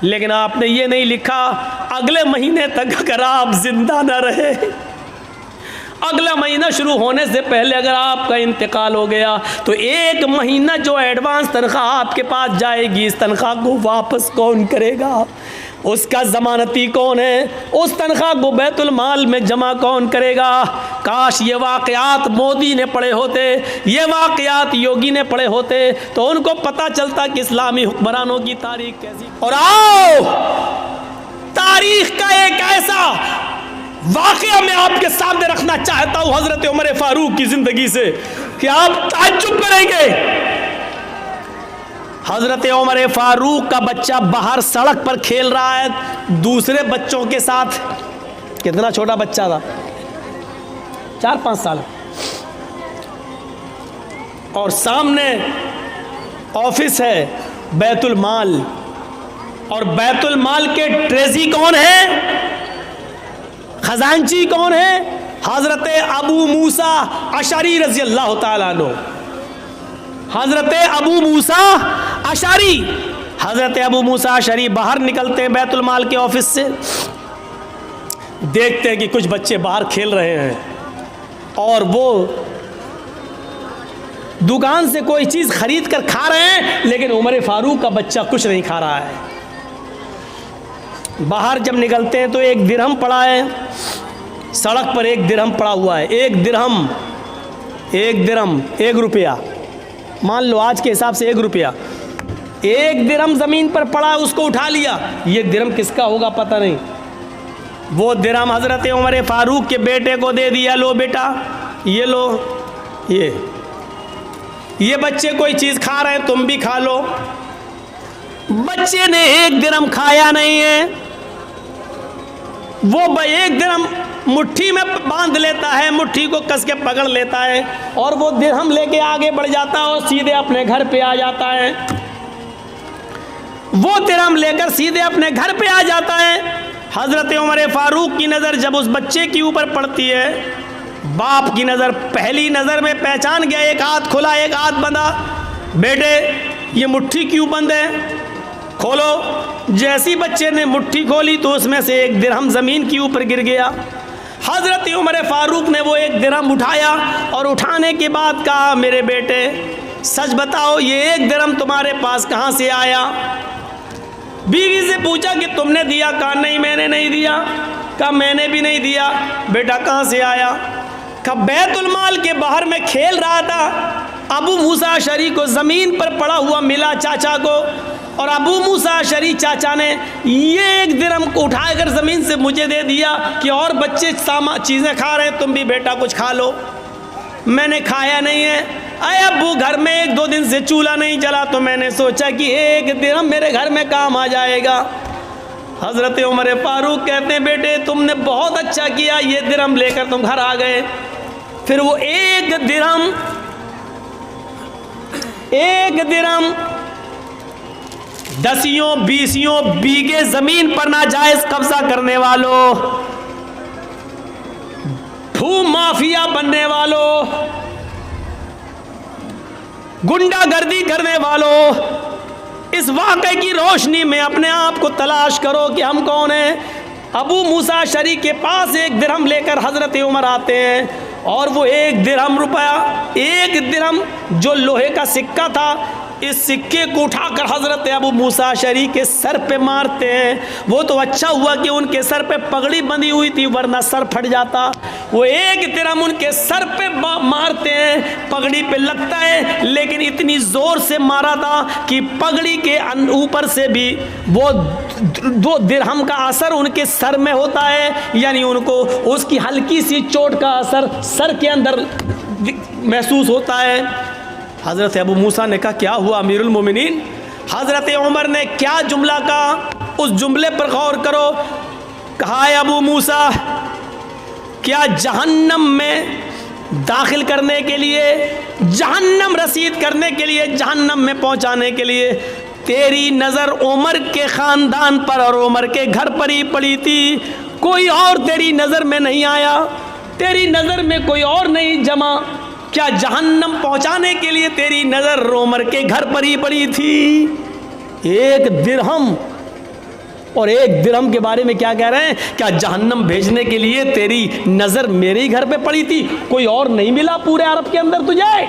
लेकिन आपने ये नहीं लिखा अगले महीने तक अगर आप जिंदा न रहे, अगला महीना शुरू होने से पहले अगर आपका इंतकाल हो गया तो 1 महीना जो एडवांस तनख्वाह आपके पास जाएगी, इस तनख्वाह को वापस कौन करेगा? उसका ज़मानती कौन है? उस तनख्वाह को बैतुल माल में जमा कौन करेगा? काश ये वाक़यात मोदी ने पढ़े होते, ये वाक़यात योगी ने पढ़े होते तो उनको पता चलता कि इस्लामी हुक्मरानों की तारीख कैसी। और आओ तारीख का एक ऐसा वाक़या मैं आपके सामने रखना चाहता हूँ हज़रत उमर फारूक की ज़िंदगी से कि आप ताज्जुब करेंगे। हज़रत उमर फारूक का बच्चा बाहर सड़क पर खेल रहा है दूसरे बच्चों के साथ। कितना छोटा बच्चा था, 4-5 साल। और सामने ऑफिस है बैतुल माल, और बैतुल माल के ट्रेज़ी कौन है, खजांची कौन है? हज़रत अबू मूसा अशरी रज़ी अल्लाह ताला अन्हु। हज़रत अबू मूसा अशरी, हज़रत अबू मूसा अशरी बाहर निकलते हैं बैतुल माल के ऑफिस से, देखते हैं कि कुछ बच्चे बाहर खेल रहे हैं और वो दुकान से कोई चीज़ खरीद कर खा रहे हैं, लेकिन उमर फारूक का बच्चा कुछ नहीं खा रहा है। बाहर जब निकलते हैं तो 1 दिरहम पड़ा है सड़क पर, 1 दिरहम पड़ा हुआ है। 1 दिरहम 1 रुपया, मान लो आज के हिसाब से 1 रुपया। 1 दिरहम ज़मीन पर पड़ा, उसको उठा लिया। ये दिरहम किसका होगा पता नहीं। वो दिरहम हज़रत उमर फारूक के बेटे को दे दिया, लो बेटा ये लो, ये बच्चे कोई चीज़ खा रहे हैं, तुम भी खा लो। बच्चे ने 1 दिरहम खाया नहीं है, वो 1 दिरहम मुट्ठी में बांध लेता है, मुट्ठी को कस के पकड़ लेता है और वो दिरहम लेके आगे बढ़ जाता है और सीधे अपने घर पे आ जाता है। वो दिरहम लेकर सीधे अपने घर पे आ जाता है। हज़रत उमर फारूक की नज़र जब उस बच्चे के ऊपर पड़ती है, बाप की नज़र पहली नज़र में पहचान गया, एक हाथ खुला एक हाथ बंधा। बेटे ये मुट्ठी क्यों बंद है, खोलो। जैसी बच्चे ने मुट्ठी खोली तो उसमें से 1 दिरहम ज़मीन के ऊपर गिर गया। हज़रत उमर फारूक ने वो 1 दिरहम उठाया और उठाने के बाद कहा, मेरे बेटे सच बताओ ये 1 दिरहम तुम्हारे पास कहाँ से आया? बीवी से पूछा कि तुमने दिया? कहा नहीं मैंने नहीं दिया। कहा मैंने भी नहीं दिया। बेटा कहाँ से आया? कहा बैतुल माल के बाहर में खेल रहा था, अबू मूसा अशरी को ज़मीन पर पड़ा हुआ मिला चाचा को, और अबू मूसा अशरी चाचा ने ये 1 दिरहम को उठाकर ज़मीन से मुझे दे दिया कि और बच्चे चीज़ें खा रहे हैं, तुम भी बेटा कुछ खा लो। मैंने खाया नहीं है। अरे अबू घर में 1-2 दिन से चूल्हा नहीं जला तो मैंने सोचा कि 1 दिरहम मेरे घर में काम आ जाएगा। हज़रत उमर फारूक कहते हैं, बेटे तुमने बहुत अच्छा किया, ये दिरहम लेकर तुम घर आ गए। फिर वो 1 दिरहम 10-20 बीघे ज़मीन पर नाजायज़ कब्जा करने वालों, भू माफिया बनने वालों, गुंडागर्दी करने वालों, इस वाक़े की रोशनी में अपने आप को तलाश करो कि हम कौन हैं। अबू मूसा अशरी के पास 1 दिरहम लेकर हज़रत उमर आते हैं और वो 1 दिरहम रुपया, 1 दिरहम जो लोहे का सिक्का था, इस सिक्के को उठाकर हज़रत अबू मूसा अशरी के सर पे मारते हैं। वो तो अच्छा हुआ कि उनके सर पे पगड़ी बंधी हुई थी, वरना सर फट जाता। वो 1 दिरहम उनके सर पे मारते हैं, पगड़ी पे लगता है, लेकिन इतनी ज़ोर से मारा था कि पगड़ी के ऊपर से भी वो 2 दिरहम का असर उनके सर में होता है, यानी उनको उसकी हल्की सी चोट का असर सर के अंदर महसूस होता है। हज़रत अबू मूसा ने कहा, क्या हुआ अमीरुल मोमिनीन? हज़रत उमर ने क्या जुमला कहा, उस जुमले पर गौर करो। कहा, अबू मूसा क्या जहन्नम में दाखिल करने के लिए, जहन्नम रसीद करने के लिए, जहन्नम में पहुंचाने के लिए तेरी नज़र उमर के ख़ानदान पर और उमर के घर पर ही पड़ी थी, कोई और तेरी नज़र में नहीं आया, तेरी नज़र में कोई और नहीं जमा? क्या जहन्नम पहुंचाने के लिए तेरी नज़र उमर के घर पर ही पड़ी थी? 1 दिरहम और 1 दिरहम के बारे में क्या कह रहे हैं? क्या जहन्नम भेजने के लिए तेरी नज़र मेरे ही घर पे पड़ी थी, कोई और नहीं मिला पूरे अरब के अंदर तुझे?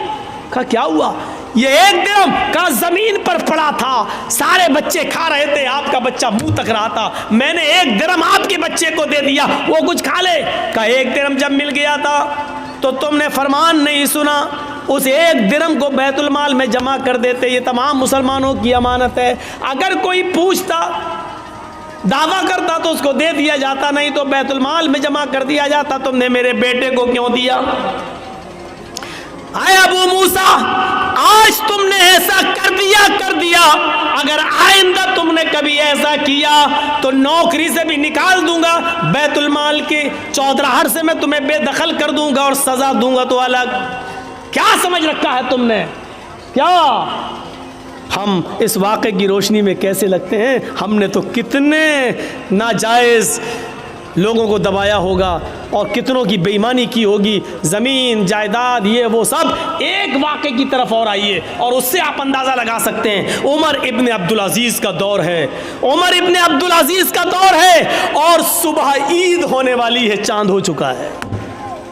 कहा क्या हुआ? ये 1 दिरहम का जमीन पर पड़ा था, सारे बच्चे खा रहे थे, आपका बच्चा मुंह तक रहा था, मैंने 1 दिरहम आपके बच्चे को दे दिया, वो कुछ खा ले। कहा 1 दिरहम जब मिल गया था तो तुमने फरमान नहीं सुना, उस 1 दिरहम को बैतुल माल में जमा कर देते, ये तमाम मुसलमानों की अमानत है, अगर कोई पूछता दावा करता तो उसको दे दिया जाता, नहीं तो बैतुल माल में जमा कर दिया जाता, तुमने मेरे बेटे को क्यों दिया? आए अबू मूसा, आज तुमने ऐसा कर दिया, अगर आइंदा तुमने कभी ऐसा किया तो नौकरी से भी निकाल दूंगा, बैतुल माल के चौधराहट से मैं तुम्हें बेदखल कर दूंगा और सजा दूंगा तो अलग। क्या समझ रखा है तुमने? क्या हम इस वाक़े की रोशनी में कैसे लगते हैं? हमने तो कितने नाजायज़ लोगों को दबाया होगा और कितनों की बेईमानी की होगी, ज़मीन जायदाद ये वो सब। एक वाक़े की तरफ और आइए और उससे आप अंदाज़ा लगा सकते हैं। उमर इब्न अब्दुल अज़ीज़ का दौर है, उमर इब्न अब्दुल अज़ीज़ का दौर है और सुबह ईद होने वाली है, चांद हो चुका है,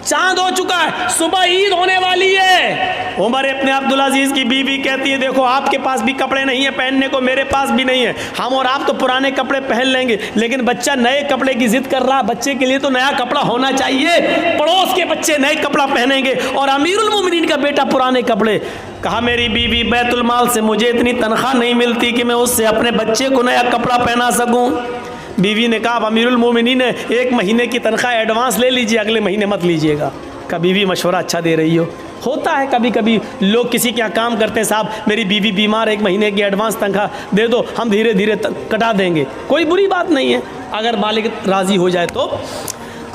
चांद हो चुका है, सुबह ईद होने वाली है। उमर इब्न अब्दुल अज़ीज़ की बीवी कहती है देखो आपके पास भी कपड़े नहीं है पहनने को, मेरे पास भी नहीं है, हम और आप तो पुराने कपड़े पहन लेंगे, लेकिन बच्चा नए कपड़े की जिद कर रहा है, बच्चे के लिए तो नया कपड़ा होना चाहिए, पड़ोस के बच्चे नए कपड़ा पहनेंगे और अमीरुल मोमिनीन का बेटा पुराने कपड़े। कहा मेरी बीवी बैतुल माल से मुझे इतनी तनख्वाह नहीं मिलती कि मैं उससे अपने बच्चे को नया कपड़ा पहना सकूँ। बीवी ने कहा अमीरुल मोमिनीन ने 1 महीने की तनख्वाह एडवांस ले लीजिए, अगले महीने मत लीजिएगा। का बीवी मशवरा अच्छा दे रही हो। होता है कभी कभी लोग किसी के यहाँ काम करते हैं, साहब मेरी बीवी बीमार, 1 महीने की एडवांस तनख्वाह दे दो, हम धीरे धीरे कटा देंगे, कोई बुरी बात नहीं है अगर मालिक राज़ी हो जाए तो।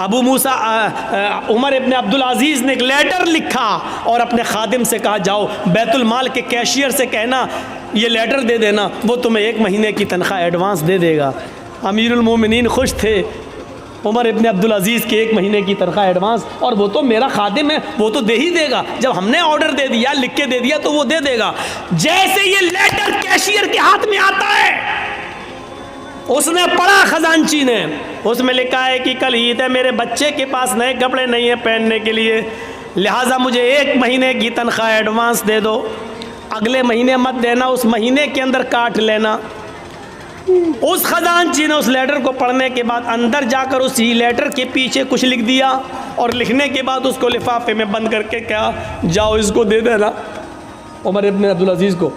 अबू मूसा उमर इब्न अब्दुल अज़ीज़ ने एक लेटर लिखा और अपने खादिम से कहा जाओ बैतुल माल के कैशियर से कहना ये लेटर दे देना, वो तुम्हें 1 महीने की तनख्वाह एडवांस दे देगा। अमीरुल मोमिनीन खुश थे, उमर इब्न अब्दुल अज़ीज़ के 1 महीने की तनख्वाह एडवांस, और वो तो मेरा खादिम है, वो तो दे ही देगा, जब हमने ऑर्डर दे दिया लिख के दे दिया तो वो दे देगा। जैसे ये लेटर कैशियर के हाथ में आता है, उसने पढ़ा खजांची ने, उसमें लिखा है कि कल ईद है, मेरे बच्चे के पास नए कपड़े नहीं है पहनने के लिए, लिहाजा मुझे 1 महीने की तनख्वाह एडवांस दे दो, अगले महीने मत देना, उस महीने के अंदर काट लेना। उस खजांची ने उस लेटर को पढ़ने के बाद अंदर जाकर उसी लेटर के पीछे कुछ लिख दिया और लिखने के बाद उसको लिफाफे में बंद करके क्या जाओ इसको दे देना उमर इब्न अब्दुल अज़ीज़ को।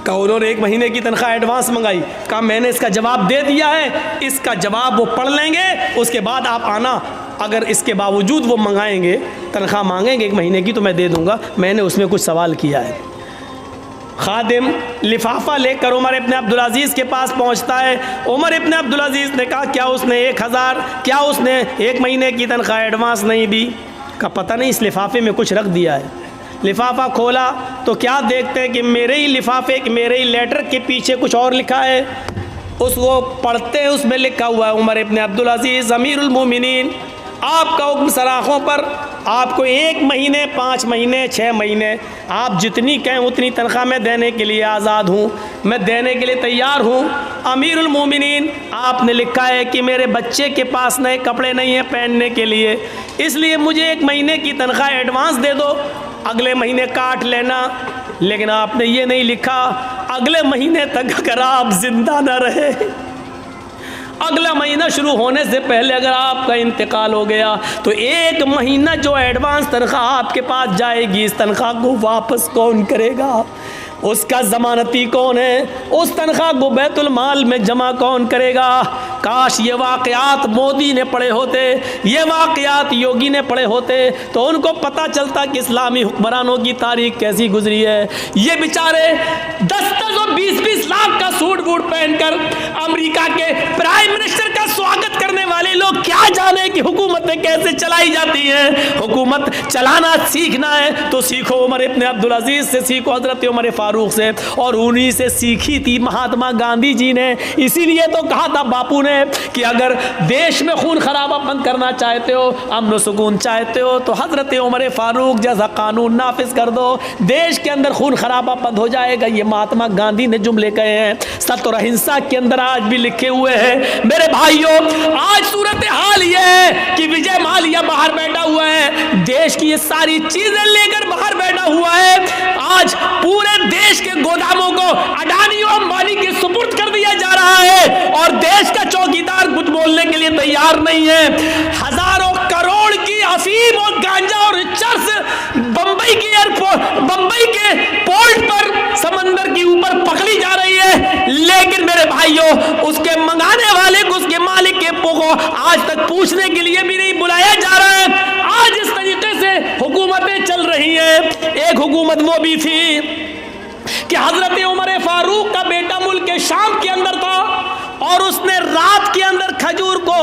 कहा उन्होंने 1 महीने की तनख्वाह एडवांस मंगाई, कहा मैंने इसका जवाब दे दिया है, इसका जवाब वो पढ़ लेंगे, उसके बाद आप आना, अगर इसके बावजूद वो मंगाएंगे तनख्वाह मांगेंगे 1 महीने की तो मैं दे दूँगा, मैंने उसमें कुछ सवाल किया है। खादिम लिफाफा लेकर उमर इब्न अब्दुल अज़ीज़ के पास पहुंचता है। उमर इब्न अब्दुल अज़ीज़ ने कहा क्या उसने 1000, क्या उसने 1 महीने की तनख्वाह एडवांस नहीं दी? का पता नहीं, इस लिफाफे में कुछ रख दिया है। लिफाफा खोला तो क्या देखते हैं कि मेरे ही लिफाफे मेरे ही लेटर के पीछे कुछ और लिखा है। उसको पढ़ते हैं, उसमें लिखा हुआ है उमर इब्न अब्दुल अज़ीज़ अमीरुल मोमिनीन, आपका हुक्म सराखों पर, आपको 1 महीने 5 महीने 6 महीने आप जितनी कहें उतनी तनख्वाह मैं देने के लिए आज़ाद हूँ, मैं देने के लिए तैयार हूँ। अमीरुल मोमिनीन आपने लिखा है कि मेरे बच्चे के पास नए कपड़े नहीं हैं पहनने के लिए, इसलिए मुझे 1 महीने की तनख्वाह एडवांस दे दो, अगले महीने काट लेना। लेकिन आपने ये नहीं लिखा अगले महीने तक अगर आप जिंदा न रहे, अगला महीना शुरू होने से पहले अगर आपका इंतकाल हो गया तो 1 महीना जो एडवांस तनख्वाह आपके पास जाएगी, इस तनख्वाह को वापस कौन करेगा? उसका ज़मानती कौन है? उस तनख्वाह को बैतुल माल में जमा कौन करेगा? काश ये वाक़यात मोदी ने पढ़े होते, ये वाक़यात योगी ने पढ़े होते तो उनको पता चलता कि इस्लामी हुक्मरानों की तारीख कैसी गुजरी है। ये बेचारे 10-10 और 20-20 लाख का सूट बूट पहनकर अमेरिका के प्राइम मिनिस्टर का स्वागत करने वाले लोग क्या जाने कि हुकूमतें कैसे चलाई जाती हैं। हुकूमत चलाना सीखना है तो सीखो उमर इब्न अब्दुल अजीज से, सीखो हजरत उमर फारूक से, और उन्हीं से सीखी थी महात्मा गांधी जी ने। इसीलिए तो कहा था बापू ने कि अगर देश में खून खराबा बंद करना चाहते हो, अमन सुकून चाहते हो, तो हजरत उमर फारूक जैसा कानून नाफिज कर दो, देश के अंदर खून खराबा बंद हो जाएगा। ये महात्मा गांधी ने जुमले कहे हैं, सत्य और अहिंसा के अंदर आज भी लिखे हुए हैं। मेरे भाइयों, आज सूरत हाल ये है कि विजय माल्या बाहर बैठा हुआ है, देश की ये सारी चीजें लेकर बाहर बैठा हुआ है। आज पूरे देश के गोदामों को अडानी और अंबानी के सुपुर्द कर दिया जा रहा है और देश का चौकीदार कुछ बोलने के लिए तैयार नहीं है। हजारों करोड़ की अफीम और गांजा और चर्स बंबई के एयरपोर्ट, बंबई के पोर्ट पर समंदर के ऊपर पकड़ी जा रही है, लेकिन मेरे भाइयों उसके मंगाने वाले को, उसके मालिक के को आज तक पूछने के लिए भी नहीं बुलाया जा रहा है। आज इस तरीके से हुकूमतें चल रही हैं। एक हुकूमत वो भी थी कि हजरत उमर फारूक का बेटा मुल्क शाम के अंदर था और उसने रात के अंदर खजूर को,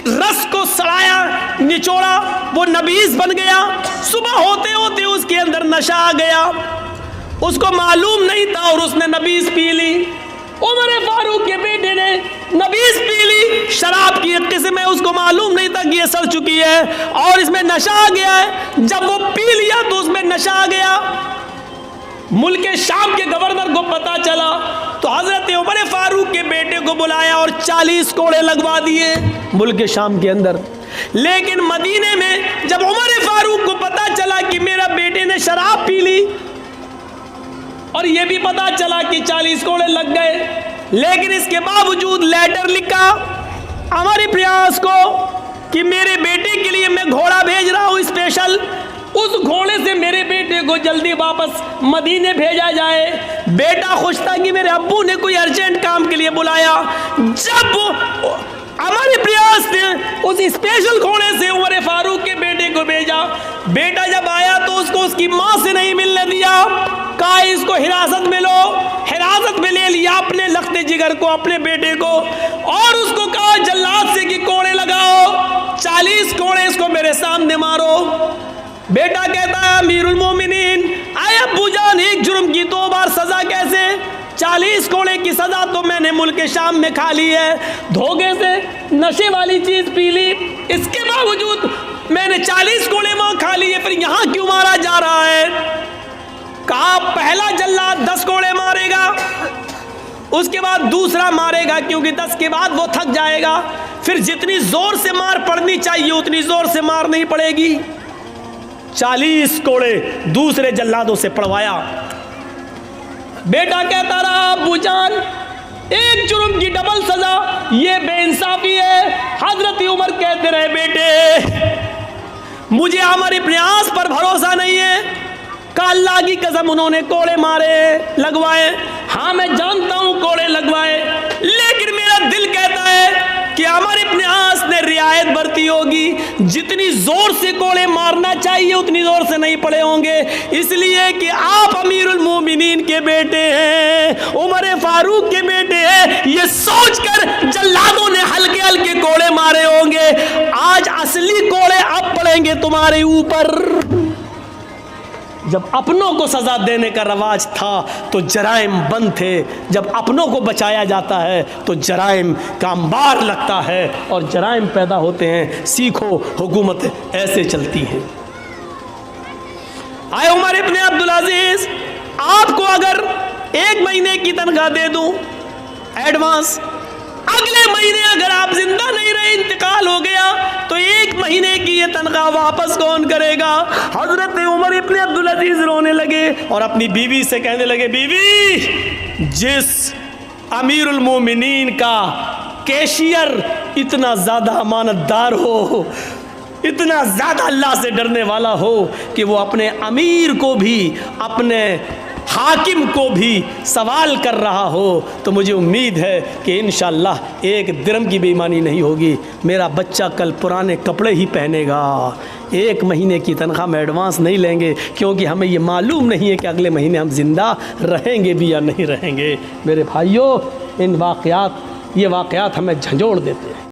रस को सड़ाया, निचोड़ा, वो नबीज बन गया। सुबह होते होते उसके अंदर नशा आ गया, उसको मालूम नहीं था और उसने नबीज पी ली। उमर फारूक के बेटे ने नबीज पी ली, शराब की एक किस्म है, उसको मालूम नहीं था कि ये सड़ चुकी है और इसमें नशा आ गया है। जब वो पी लिया तो उसमें नशा आ गया। मुल्क शाम के गवर्नर को पता चला तो हजरत उमर फारूक के बेटे को बुलाया और 40 कोड़े लगवा दिए मुल्क शाम के अंदर। लेकिन मदीने में जब उमर फारूक को पता चला कि मेरा बेटे ने शराब पी ली और यह भी पता चला कि 40 कोड़े लग गए, लेकिन इसके बावजूद लेटर लिखा हमारे प्रयास को कि मेरे बेटे के लिए मैं घोड़ा भेज रहा हूं स्पेशल, उस घोड़े से मेरे बेटे को जल्दी वापस मदीने भेजा जाए। बेटा खुश था कि मेरे अब्बू ने कोई अर्जेंट काम के लिए बुलाया। जब हमारे प्रयास ने उस स्पेशल घोड़े से उमर फारूक के बेटे को भेजा, बेटा जब आया तो उसको उसकी मां से नहीं मिलने दिया, कहा इसको हिरासत में लो। हिरासत में ले लिया अपने लखते जिगर को, अपने बेटे को, और उसको कहा जल्लाद से कि कोड़े लगाओ, 40 कोड़े इसको मेरे सामने मारो। बेटा कहता है अमीरुल मोमिनीन, आए अब्बू जान, एक जुर्म की 2 बार सजा कैसे? 40 कोड़े की सजा तो मैंने मुल्क शाम में खा ली है, धोखे से नशे वाली चीज पी ली, इसके बावजूद मैंने 40 कोड़े वहां खा लिए, फिर यहां क्यों मारा जा रहा है? कहा पहला जल्लाद 10 कोड़े मारेगा, उसके बाद दूसरा मारेगा, क्योंकि 10 के बाद वो थक जाएगा, फिर जितनी जोर से मार पड़नी चाहिए उतनी जोर से मार नहीं पड़ेगी। 40 कोड़े दूसरे जल्लादों से पड़वाया। बेटा कहता रहा अब्बू जान, एक जुर्म की डबल सजा, ये बेइंसाफी है। हजरत उमर कहते रहे बेटे मुझे हमारे प्रयास पर भरोसा नहीं है, का अल्लाह की कसम उन्होंने कोड़े मारे लगवाए, हाँ मैं जानता हूं कोड़े लगवाए, लेकिन मेरा दिल कहता है कि हमारे प्रयास ने रियायत बरती होगी, जितनी जोर से कोड़े मारना चाहिए उतनी जोर से नहीं पड़े होंगे, इसलिए कि आप अमीरुल मोमिनीन के बेटे हैं, उमर फारूक के बेटे हैं, ये सोचकर जल्लादों ने हल्के हल्के कोड़े मारे होंगे। आज असली कोड़े अब पड़ेंगे तुम्हारे ऊपर। जब अपनों को सजा देने का रवाज था तो जराइम बंद थे, जब अपनों को बचाया जाता है तो जराइम का अंबार लगता है और जराइम पैदा होते हैं। सीखो, हुकूमत ऐसे चलती है। आए उमर इब्न अब्दुल अजीज, आपको अगर 1 महीने की तनख्वाह दे दूं एडवांस, अगले महीने अगर आप जिंदा नहीं रहे, इंतकाल हो गया, तो 1 महीने की ये तनख्वाह वापस कौन करेगा? हजरत उमर इब्न अब्दुल अजीज रोने लगे और अपनी बीवी से कहने लगे, बीवी, जिस अमीरुल मोमिनीन का कैशियर इतना ज्यादा अमानतदार हो, इतना ज्यादा अल्लाह से डरने वाला हो कि वो अपने अमीर को भी, अपने हाकिम को भी सवाल कर रहा हो, तो मुझे उम्मीद है कि इंशाअल्लाह 1 दिरहम की बेईमानी नहीं होगी। मेरा बच्चा कल पुराने कपड़े ही पहनेगा। 1 महीने की तनख्वाह में एडवांस नहीं लेंगे, क्योंकि हमें ये मालूम नहीं है कि अगले महीने हम जिंदा रहेंगे भी या नहीं रहेंगे। मेरे भाइयों, ये वाक़यात हमें झंझोड़ देते हैं।